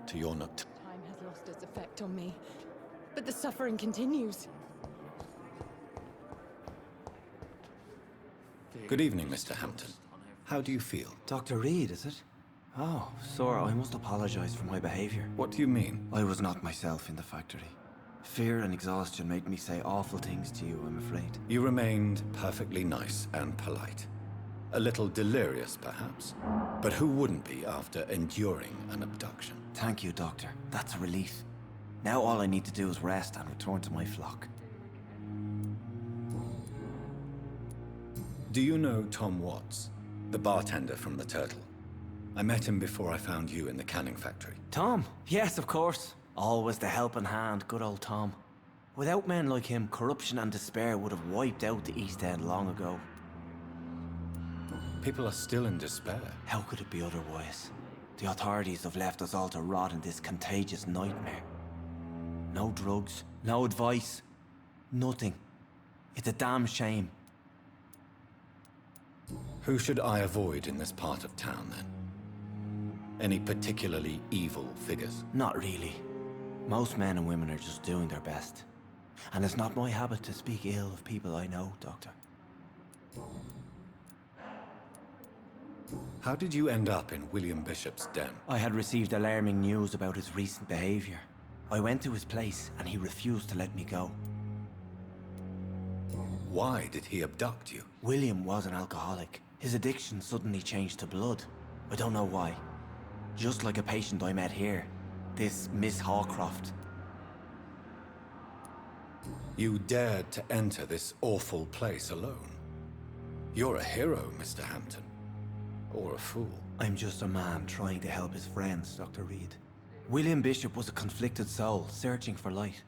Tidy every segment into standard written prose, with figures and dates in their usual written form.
to your nook. Time has lost its effect on me, but the suffering continues. Good evening, Mr. Hampton. How do you feel? Dr. Reed, is it? Oh, sir, I must apologize for my behavior. What do you mean? I was not myself in the factory. Fear and exhaustion made me say awful things to you, I'm afraid. You remained perfectly nice and polite. A little delirious, perhaps. But who wouldn't be after enduring an abduction? Thank you, Doctor. That's a relief. Now all I need to do is rest and return to my flock. Do you know Tom Watts, the bartender from the Turtle? I met him before I found you in the canning factory. Tom? Yes, of course. Always the helping hand, good old Tom. Without men like him, corruption and despair would have wiped out the East End long ago. People are still in despair. How could it be otherwise? The authorities have left us all to rot in this contagious nightmare. No drugs, no advice, nothing. It's a damn shame. Who should I avoid in this part of town, then? Any particularly evil figures? Not really. Most men and women are just doing their best. And it's not my habit to speak ill of people I know, Doctor. How did you end up in William Bishop's den? I had received alarming news about his recent behavior. I went to his place and he refused to let me go. Why did he abduct you? William was an alcoholic. His addiction suddenly changed to blood. I don't know why. Just like a patient I met here. This Miss Hawcroft. You dared to enter this awful place alone. You're a hero, Mr. Hampton. Or a fool. I'm just a man trying to help his friends, Dr. Reed. William Bishop was a conflicted soul, searching for light.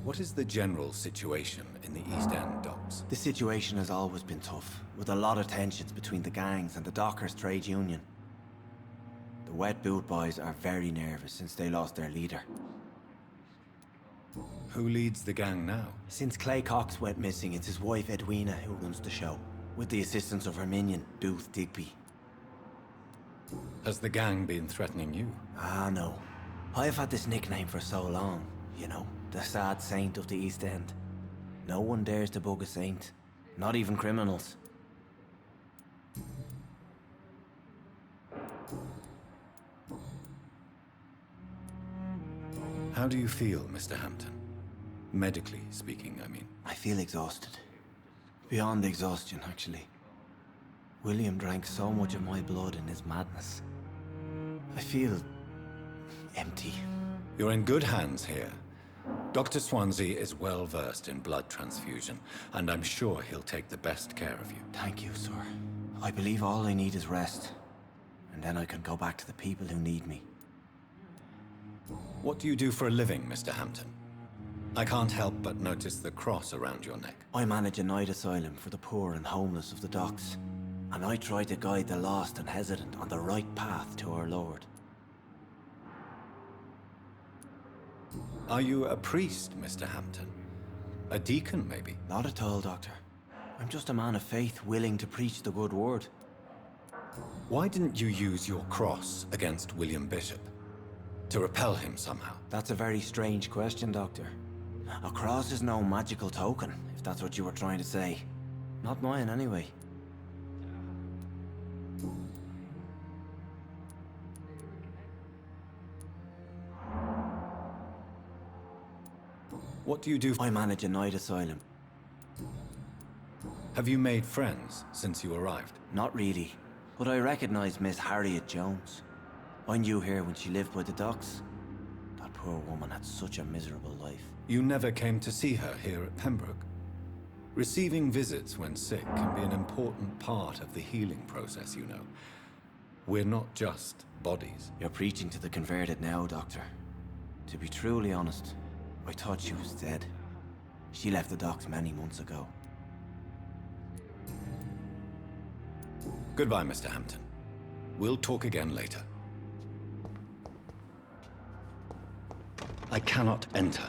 What is the general situation in the East End docks? The situation has always been tough, with a lot of tensions between the gangs and the Dockers' trade union. The Wet Boot Boys are very nervous since they lost their leader. Who leads the gang now? Since Clay Cox went missing, it's his wife Edwina who runs the show, with the assistance of her minion, Booth Digby. Has the gang been threatening you? Ah, no. I've had this nickname for so long, you know, the sad saint of the East End. No one dares to bug a saint, not even criminals. How do you feel, Mr. Hampton? Medically speaking, I mean. I feel exhausted. Beyond exhaustion, actually. William drank so much of my blood in his madness. I feel empty. You're in good hands here. Dr. Swansea is well versed in blood transfusion, and I'm sure he'll take the best care of you. Thank you, sir. I believe all I need is rest. And then I can go back to the people who need me. What do you do for a living, Mr. Hampton? I can't help but notice the cross around your neck. I manage a night asylum for the poor and homeless of the docks. And I try to guide the lost and hesitant on the right path to our Lord. Are you a priest, Mr. Hampton? A deacon, maybe? Not at all, Doctor. I'm just a man of faith willing to preach the good word. Why didn't you use your cross against William Bishop? To repel him somehow? That's a very strange question, Doctor. A cross is no magical token, if that's what you were trying to say. Not mine, anyway. What do you do? I manage a night asylum. Have you made friends since you arrived? Not really, but I recognize Miss Harriet Jones. I knew her when she lived by the docks. That poor woman had such a miserable life. You never came to see her here at Pembroke? Receiving visits when sick can be an important part of the healing process, you know. We're not just bodies. You're preaching to the converted now, Doctor. To be truly honest, I thought she was dead. She left the docks many months ago. Goodbye, Mr. Hampton. We'll talk again later. I cannot enter.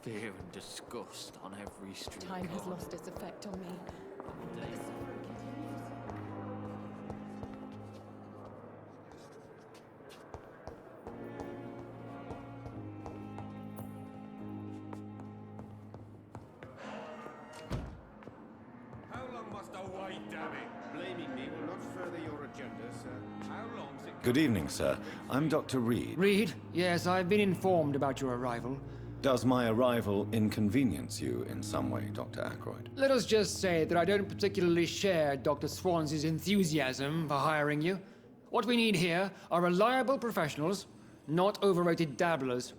Fear and disgust on every street Time has corner. lost its effect on me, way, damn it! Blaming me will not further your agenda, sir. How long's it Good evening, sir. I'm Dr. Reed. Reed? Yes, I've been informed about your arrival. Does my arrival inconvenience you in some way, Dr. Ackroyd? Let us just say that I don't particularly share Dr. Swansea's enthusiasm for hiring you. What we need here are reliable professionals, not overrated dabblers.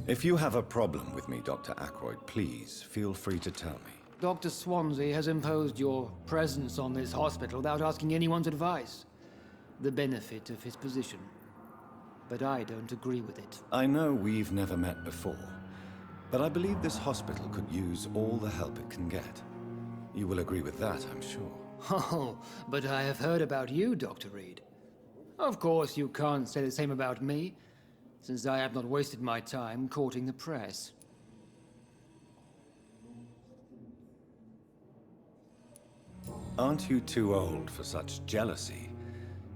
If you have a problem with me, Dr. Ackroyd, please feel free to tell me. Dr. Swansea has imposed your presence on this hospital without asking anyone's advice. The benefit of his position. But I don't agree with it. I know we've never met before, but I believe this hospital could use all the help it can get. You will agree with that, I'm sure. Oh, but I have heard about you, Dr. Reed. Of course, you can't say the same about me, since I have not wasted my time courting the press. Aren't you too old for such jealousy?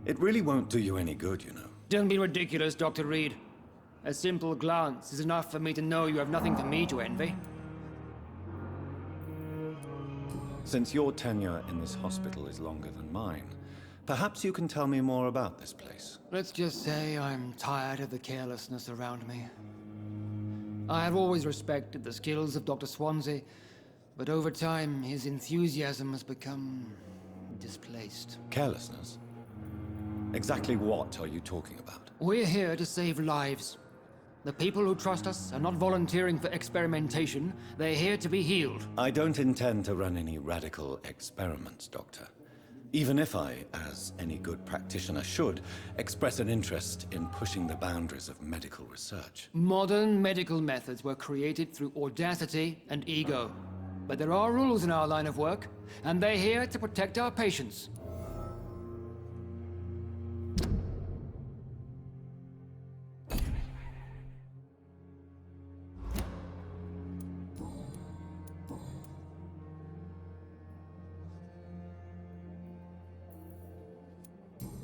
It really won't do you any good, you know. Don't be ridiculous, Dr. Reed. A simple glance is enough for me to know you have nothing for me to envy. Since your tenure in this hospital is longer than mine, perhaps you can tell me more about this place. Let's just say I'm tired of the carelessness around me. I have always respected the skills of Dr. Swansea, but over time his enthusiasm has become displaced. Carelessness? Exactly what are you talking about? We're here to save lives. The people who trust us are not volunteering for experimentation. They're here to be healed. I don't intend to run any radical experiments, Doctor. Even if I, as any good practitioner should, express an interest in pushing the boundaries of medical research. Modern medical methods were created through audacity and ego. But there are rules in our line of work, and they're here to protect our patients.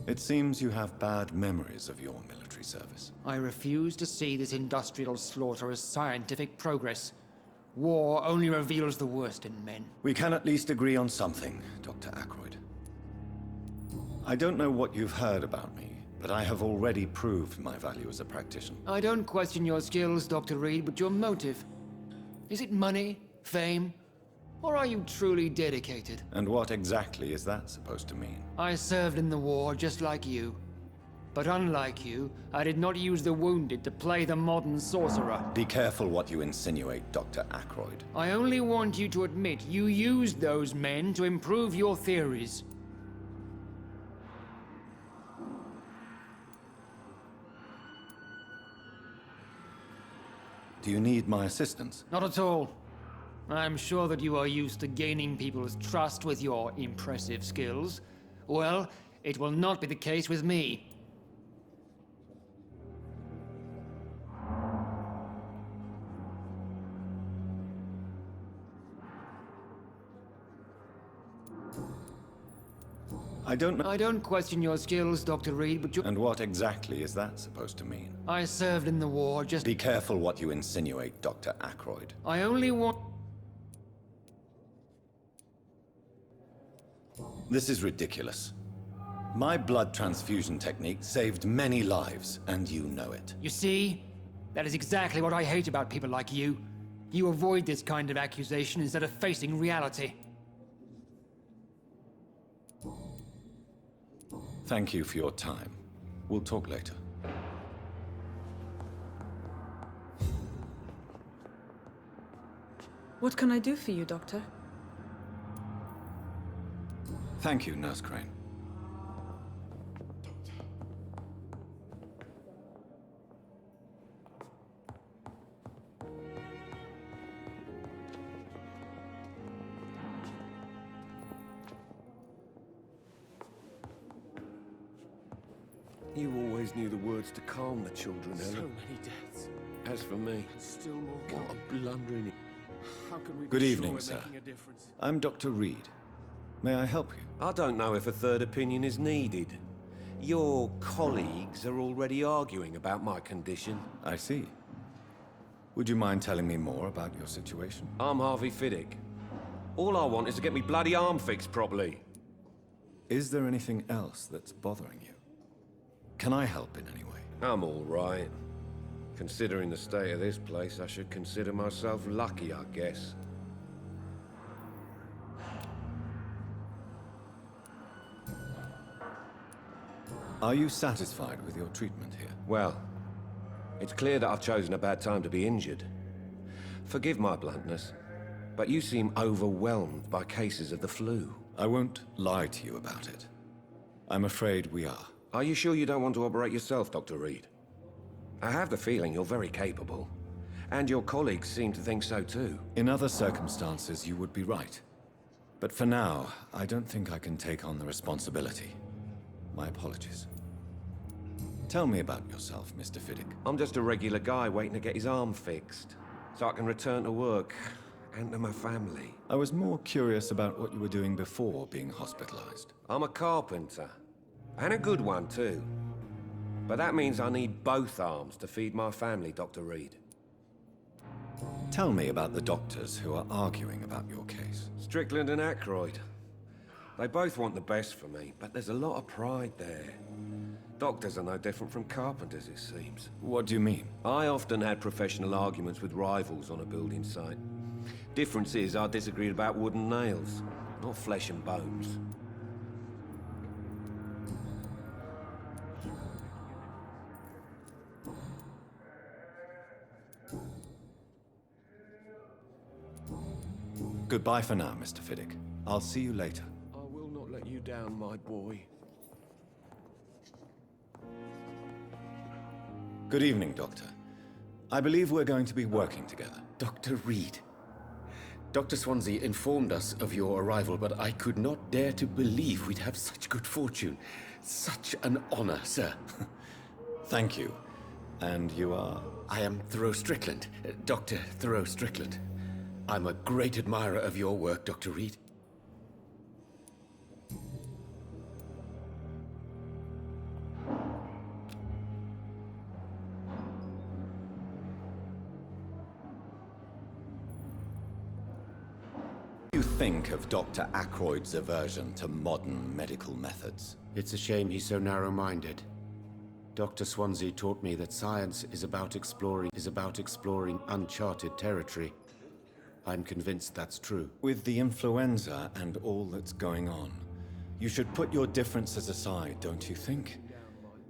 It seems you have bad memories of your military service. I refuse to see this industrial slaughter as scientific progress. War only reveals the worst in men. We can at least agree on something, Dr. Ackroyd. I don't know what you've heard about me, but I have already proved my value as a practitioner. I don't question your skills, Dr. Reed, but your motive. Is it money, fame, or are you truly dedicated? And what exactly is that supposed to mean? I served in the war just like you. But unlike you, I did not use the wounded to play the modern sorcerer. Be careful what you insinuate, Dr. Ackroyd. I only want you to admit you used those men to improve your theories. Do you need my assistance? Not at all. I'm sure that you are used to gaining people's trust with your impressive skills. Well, it will not be the case with me. I don't question your skills, Dr. Reed, but you... And what exactly is that supposed to mean? I served in the war just... Be careful what you insinuate, Dr. Ackroyd. I only want... This is ridiculous. My blood transfusion technique saved many lives, and you know it. You see? That is exactly what I hate about people like you. You avoid this kind of accusation instead of facing reality. Thank you for your time. We'll talk later. What can I do for you, Doctor? Thank you, Nurse Crane. You always knew the words to calm the children, So Ellen. many deaths. As for me, And still more what gone. a blundering... How can we be Good sure evening, we're sir. making a difference? I'm Dr. Reed. May I help you? I don't know if a third opinion is needed. Your colleagues are already arguing about my condition. I see. Would you mind telling me more about your situation? I'm Harvey Fiddick. All I want is to get me bloody arm fixed properly. Is there anything else that's bothering you? Can I help in any way? I'm all right. Considering the state of this place, I should consider myself lucky, I guess. Are you satisfied with your treatment here? Well, it's clear that I've chosen a bad time to be injured. Forgive my bluntness, but you seem overwhelmed by cases of the flu. I won't lie to you about it. I'm afraid we are. Are you sure you don't want to operate yourself, Dr. Reed? I have the feeling you're very capable, and your colleagues seem to think so too. In other circumstances, you would be right. But for now, I don't think I can take on the responsibility. My apologies. Tell me about yourself, Mr. Fiddick. I'm just a regular guy waiting to get his arm fixed, so I can return to work and to my family. I was more curious about what you were doing before being hospitalized. I'm a carpenter, and a good one too. But that means I need both arms to feed my family, Dr. Reed. Tell me about the doctors who are arguing about your case. Strickland and Ackroyd. They both want the best for me, but there's a lot of pride there. Doctors are no different from carpenters, it seems. What do you mean? I often had professional arguments with rivals on a building site. Difference is, I disagreed about wood and nails, not flesh and bones. Goodbye for now, Mr. Fiddick. I'll see you later. I will not let you down, my boy. Good evening, Doctor. I believe we're going to be working together. Dr. Reed. Dr. Swansea informed us of your arrival, but I could not dare to believe we'd have such good fortune. Such an honor, sir. Thank you. And you are? I am Thoreau Strickland, Dr. Thoreau Strickland. I'm a great admirer of your work, Dr. Reed. What do you think of Dr. Ackroyd's aversion to modern medical methods? It's a shame he's so narrow-minded. Dr. Swansea taught me that science is about exploring uncharted territory. I'm convinced that's true. With the influenza and all that's going on, you should put your differences aside, don't you think?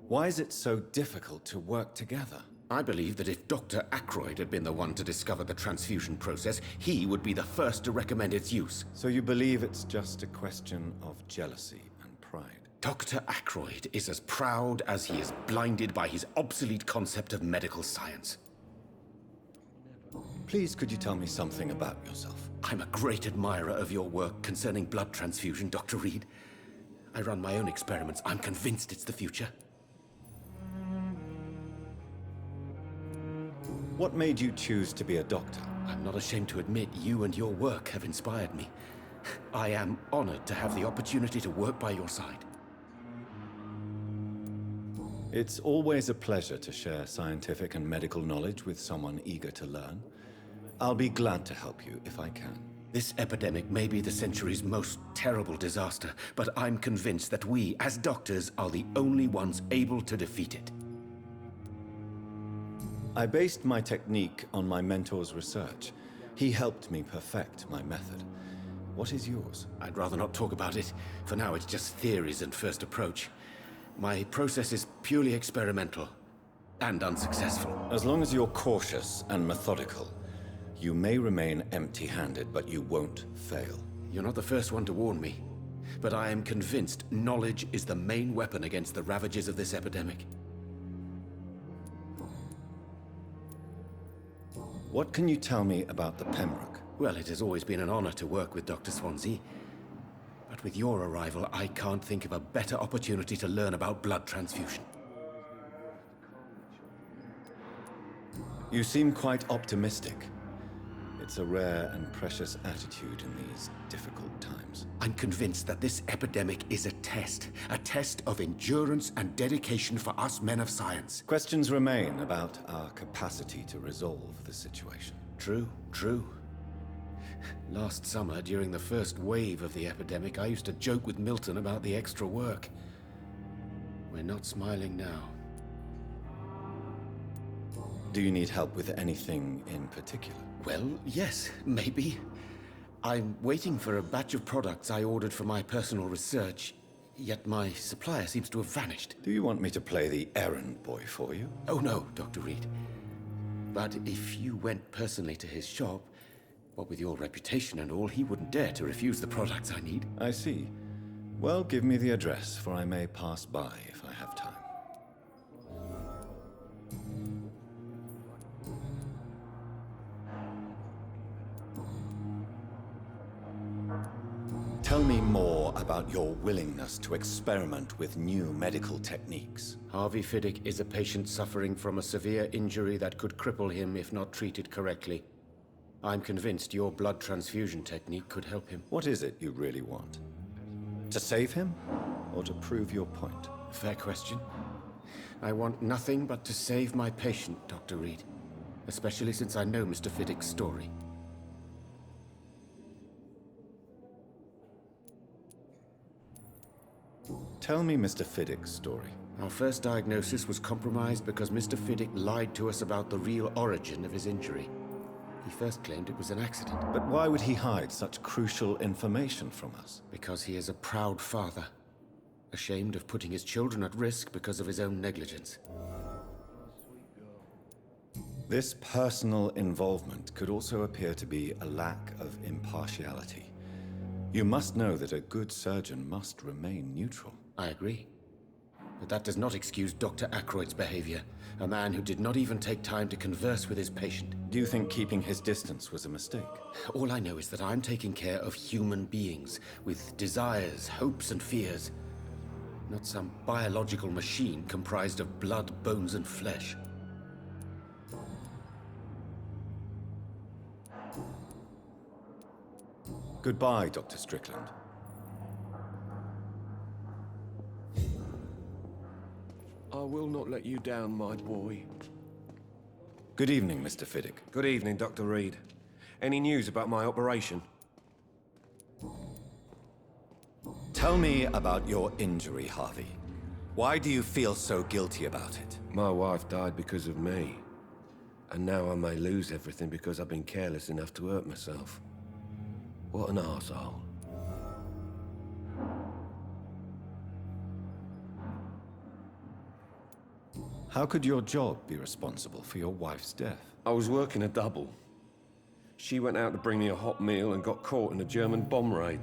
Why is it so difficult to work together? I believe that if Dr. Ackroyd had been the one to discover the transfusion process, he would be the first to recommend its use. So you believe it's just a question of jealousy and pride? Dr. Ackroyd is as proud as he is blinded by his obsolete concept of medical science. Please, could you tell me something about yourself? I'm a great admirer of your work concerning blood transfusion, Dr. Reed. I run my own experiments. I'm convinced it's the future. What made you choose to be a doctor? I'm not ashamed to admit you and your work have inspired me. I am honored to have the opportunity to work by your side. It's always a pleasure to share scientific and medical knowledge with someone eager to learn. I'll be glad to help you if I can. This epidemic may be the century's most terrible disaster, but I'm convinced that we, as doctors, are the only ones able to defeat it. I based my technique on my mentor's research. He helped me perfect my method. What is yours? I'd rather not talk about it. For now, it's just theories and first approach. My process is purely experimental and unsuccessful. As long as you're cautious and methodical, you may remain empty-handed, but you won't fail. You're not the first one to warn me, but I am convinced knowledge is the main weapon against the ravages of this epidemic. What can you tell me about the Pembroke? Well, it has always been an honor to work with Dr. Swansea. But with your arrival, I can't think of a better opportunity to learn about blood transfusion. You seem quite optimistic. It's a rare and precious attitude in these difficult times. I'm convinced that this epidemic is a test of endurance and dedication for us men of science. Questions remain about our capacity to resolve the situation. True, true. Last summer, during the first wave of the epidemic, I used to joke with Milton about the extra work. We're not smiling now. Do you need help with anything in particular? Well, yes, maybe. I'm waiting for a batch of products I ordered for my personal research, yet my supplier seems to have vanished. Do you want me to play the errand boy for you? Oh no, Dr. Reed. But if you went personally to his shop, what with your reputation and all, he wouldn't dare to refuse the products I need. I see. Well, give me the address, for I may pass by if I have time. Tell me more about your willingness to experiment with new medical techniques. Harvey Fiddick is a patient suffering from a severe injury that could cripple him if not treated correctly. I'm convinced your blood transfusion technique could help him. What is it you really want? To save him, or to prove your point? Fair question. I want nothing but to save my patient, Dr. Reed. Especially since I know Mr. Fiddick's story. Tell me Mr. Fiddick's story. Our first diagnosis was compromised because Mr. Fiddick lied to us about the real origin of his injury. He first claimed it was an accident. But why would he hide such crucial information from us? Because he is a proud father, ashamed of putting his children at risk because of his own negligence. This personal involvement could also appear to be a lack of impartiality. You must know that a good surgeon must remain neutral. I agree. But that does not excuse Dr. Ackroyd's behavior, a man who did not even take time to converse with his patient. Do you think keeping his distance was a mistake? All I know is that I'm taking care of human beings, with desires, hopes, and fears. Not some biological machine comprised of blood, bones, and flesh. Goodbye, Dr. Strickland. I will not let you down, my boy. Good evening, Mr. Fiddick. Good evening, Dr. Reed. Any news about my operation? Tell me about your injury, Harvey. Why do you feel so guilty about it? My wife died because of me. And now I may lose everything because I've been careless enough to hurt myself. What an arsehole. How could your job be responsible for your wife's death? I was working a double. She went out to bring me a hot meal and got caught in a German bomb raid.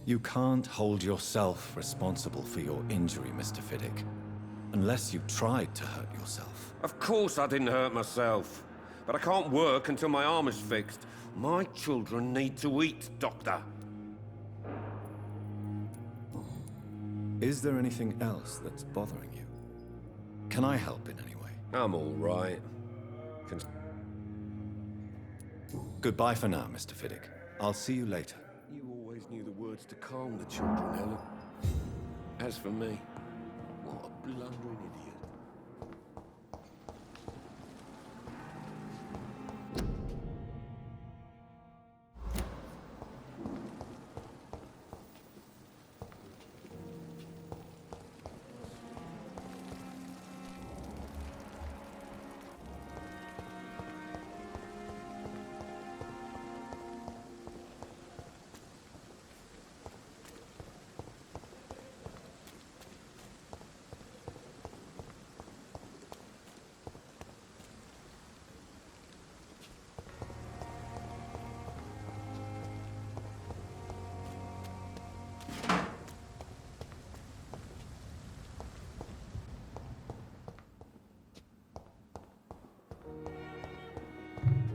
You can't hold yourself responsible for your injury, Mr. Fiddick, unless you tried to hurt yourself. Of course I didn't hurt myself. But I can't work until my arm is fixed. My children need to eat, Doctor. Is there anything else that's bothering you? Can I help in any way? I'm all right. Goodbye for now, Mr. Fiddick. I'll see you later. You always knew the words to calm the children, Ellen. As for me, what a blundering idiot.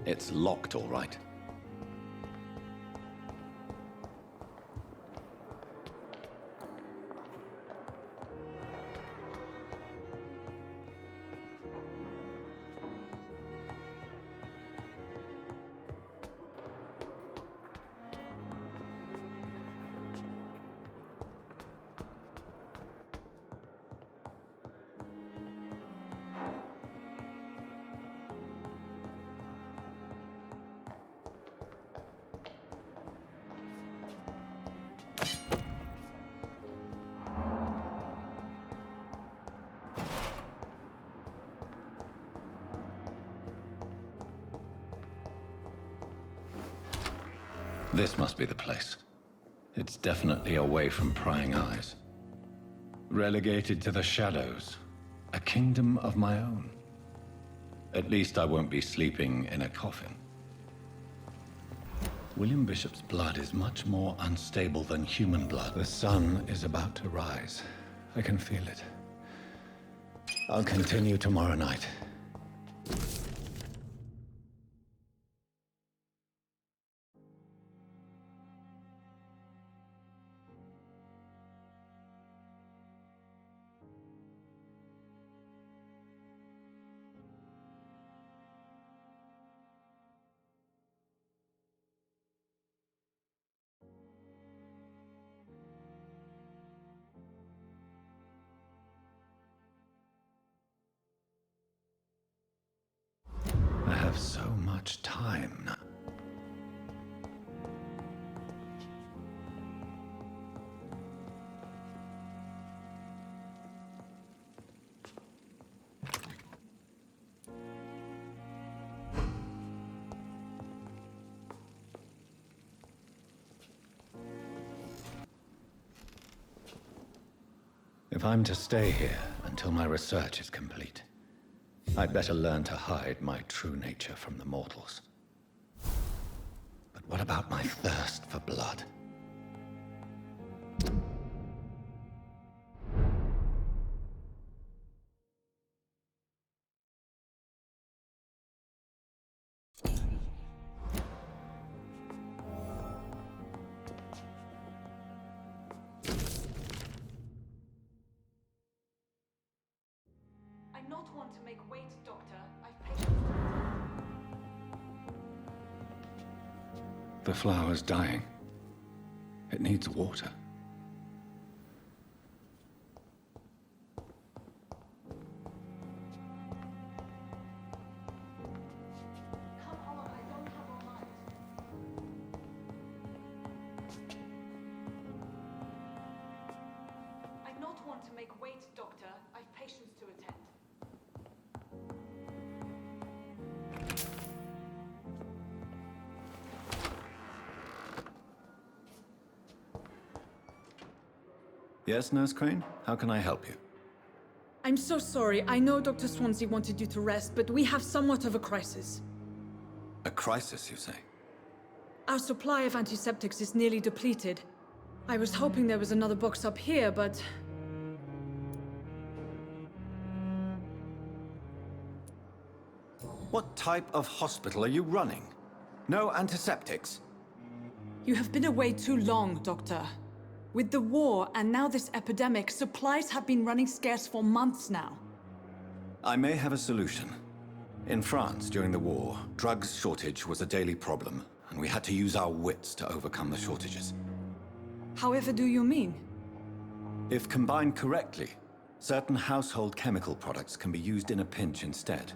It's locked, all right. This must be the place. It's definitely away from prying eyes. Relegated to the shadows. A kingdom of my own. At least I won't be sleeping in a coffin. William Bishop's blood is much more unstable than human blood. The sun is about to rise. I can feel it. I'll continue tomorrow night. I have so much time now. If I'm to stay here until my research is complete, I'd better learn to hide my true nature from the mortals. But what about my thirst for blood? I'm not one to make wait, Doctor. I've patience. The flower's dying. It needs water. Come on, I don't have all night. I'm not one to make wait, Doctor. I've patience to attend. Yes, Nurse Crane? How can I help you? I'm so sorry. I know Dr. Swansea wanted you to rest, but we have somewhat of a crisis. A crisis, you say? Our supply of antiseptics is nearly depleted. I was hoping there was another box up here, but... What type of hospital are you running? No antiseptics? You have been away too long, Doctor. With the war and now this epidemic, supplies have been running scarce for months now. I may have a solution. In France, during the war, drugs shortage was a daily problem, and we had to use our wits to overcome the shortages. However do you mean? If combined correctly, certain household chemical products can be used in a pinch instead.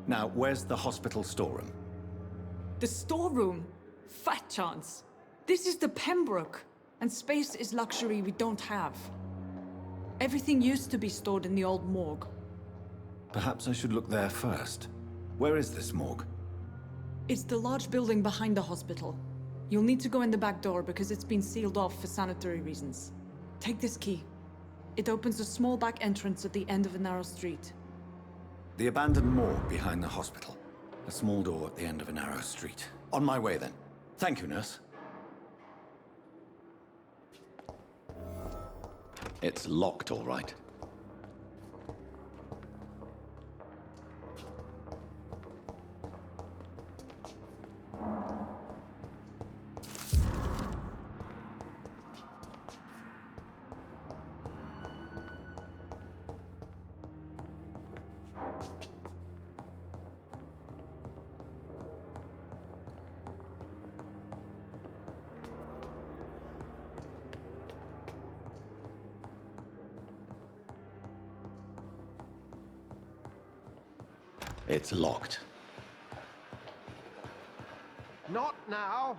Now, where's the hospital storeroom? The storeroom? Fat chance. This is the Pembroke, and space is luxury we don't have. Everything used to be stored in the old morgue. Perhaps I should look there first. Where is this morgue? It's the large building behind the hospital. You'll need to go in the back door because it's been sealed off for sanitary reasons. Take this key. It opens a small back entrance at the end of a narrow street. The abandoned morgue behind the hospital. A small door at the end of a narrow street. On my way then. Thank you, nurse. It's locked, all right. It's locked. Not now.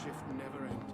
shift never end.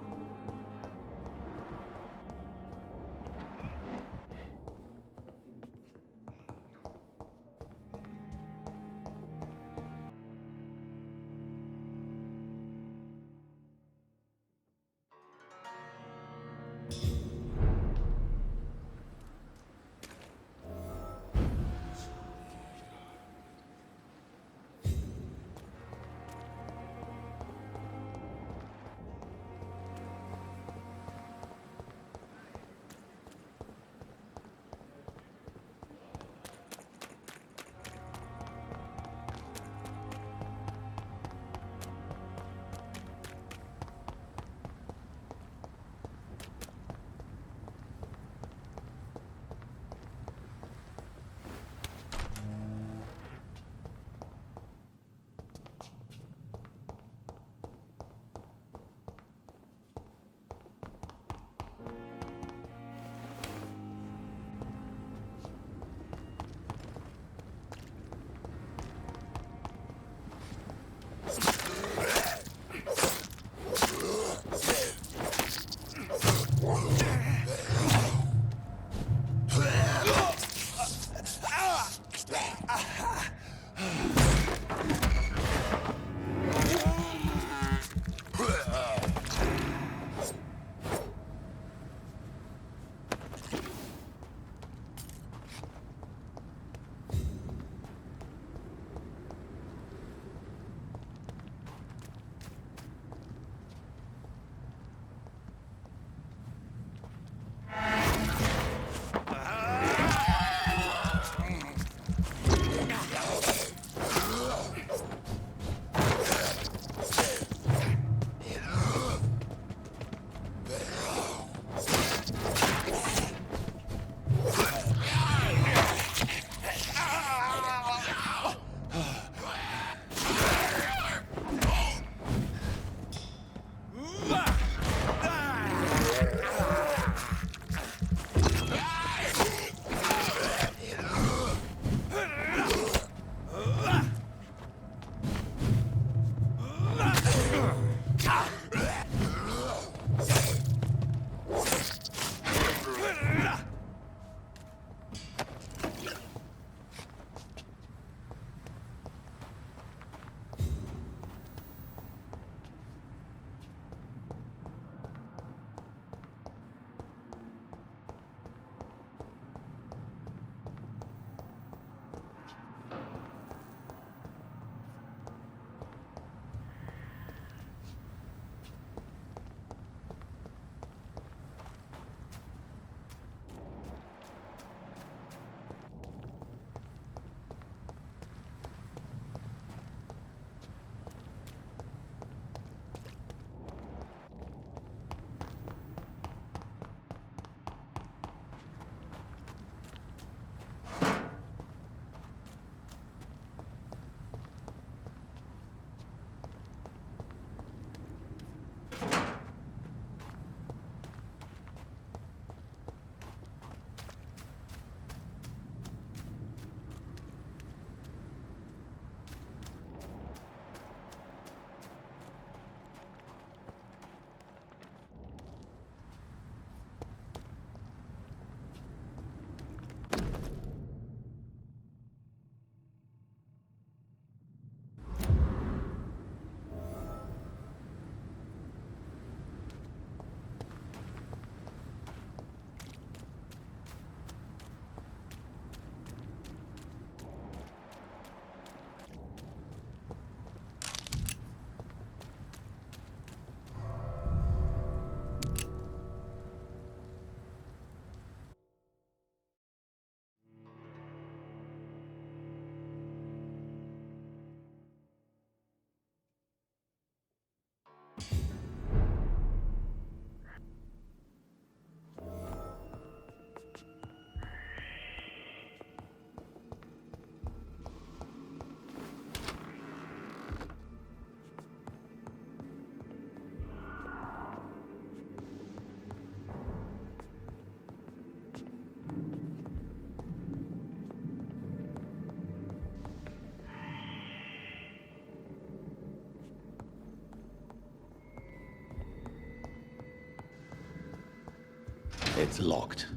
It's locked.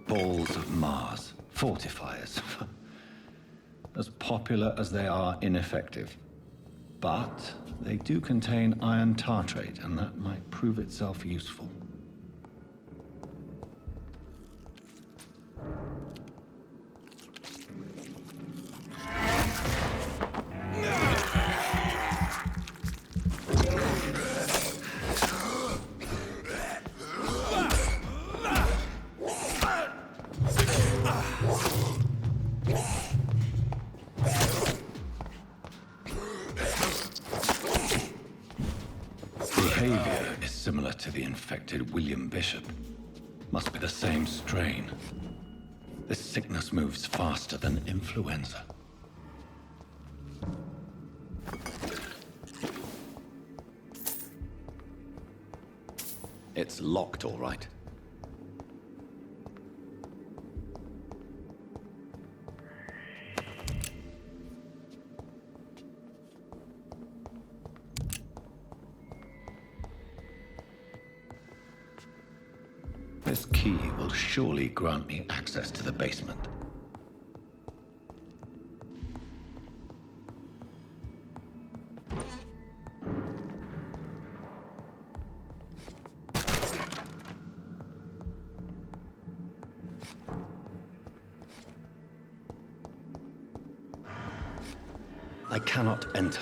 Balls of Mars. Fortifiers. As popular as they are ineffective. But they do contain iron tartrate, and that might prove itself useful. Behavior is similar to the infected William Bishop. Must be the same strain. This sickness moves faster than influenza. It's locked, all right. This key will surely grant me access to the basement. I cannot enter.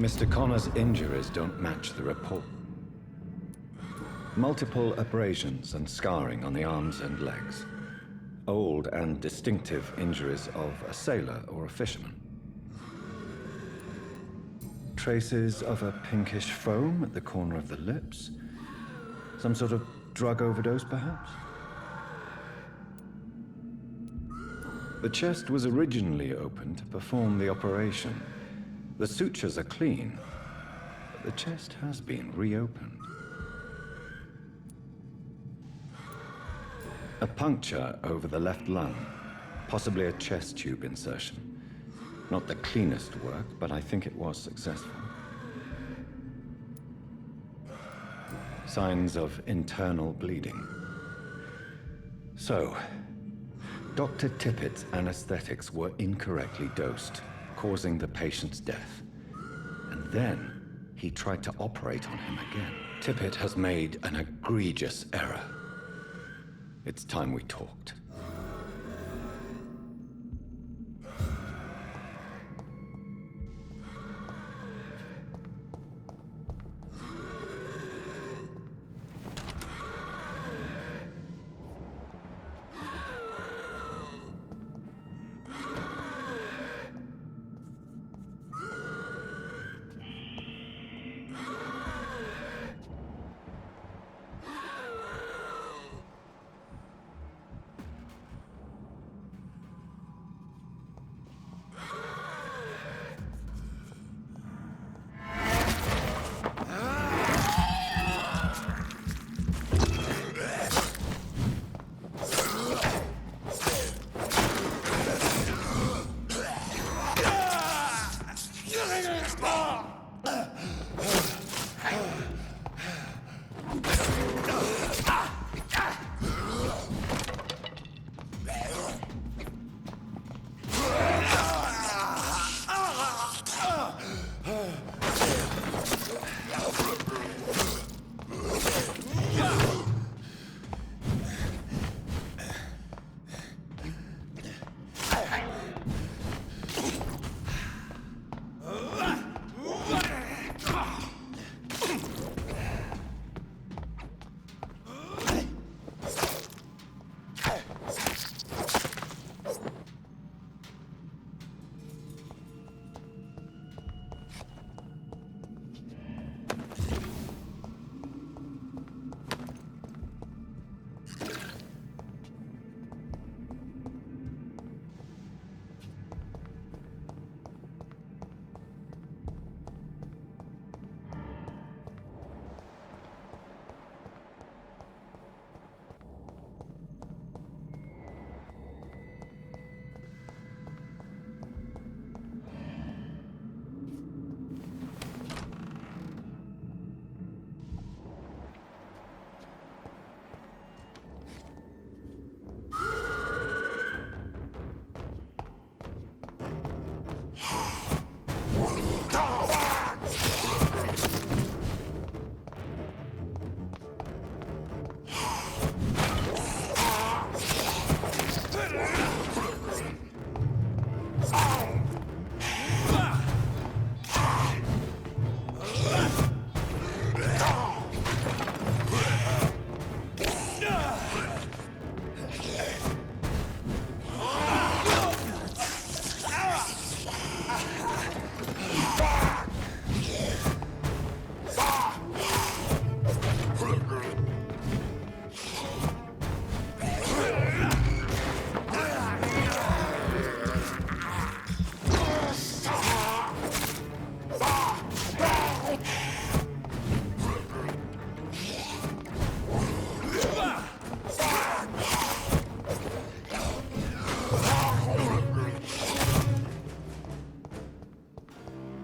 Mr. Connor's injuries don't match the report. Multiple abrasions and scarring on the arms and legs. Old and distinctive injuries of a sailor or a fisherman. Traces of a pinkish foam at the corner of the lips. Some sort of drug overdose, perhaps? The chest was originally opened to perform the operation. The sutures are clean, but the chest has been reopened. A puncture over the left lung, possibly a chest tube insertion. Not the cleanest work, but I think it was successful. Signs of internal bleeding. So, Dr. Tippett's anesthetics were incorrectly dosed, causing the patient's death. And then, he tried to operate on him again. Tippett has made an egregious error. It's time we talked.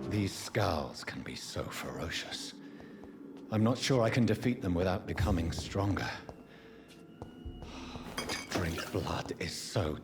These scowls can be so ferocious. I'm not sure I can defeat them without becoming stronger. To drink blood is so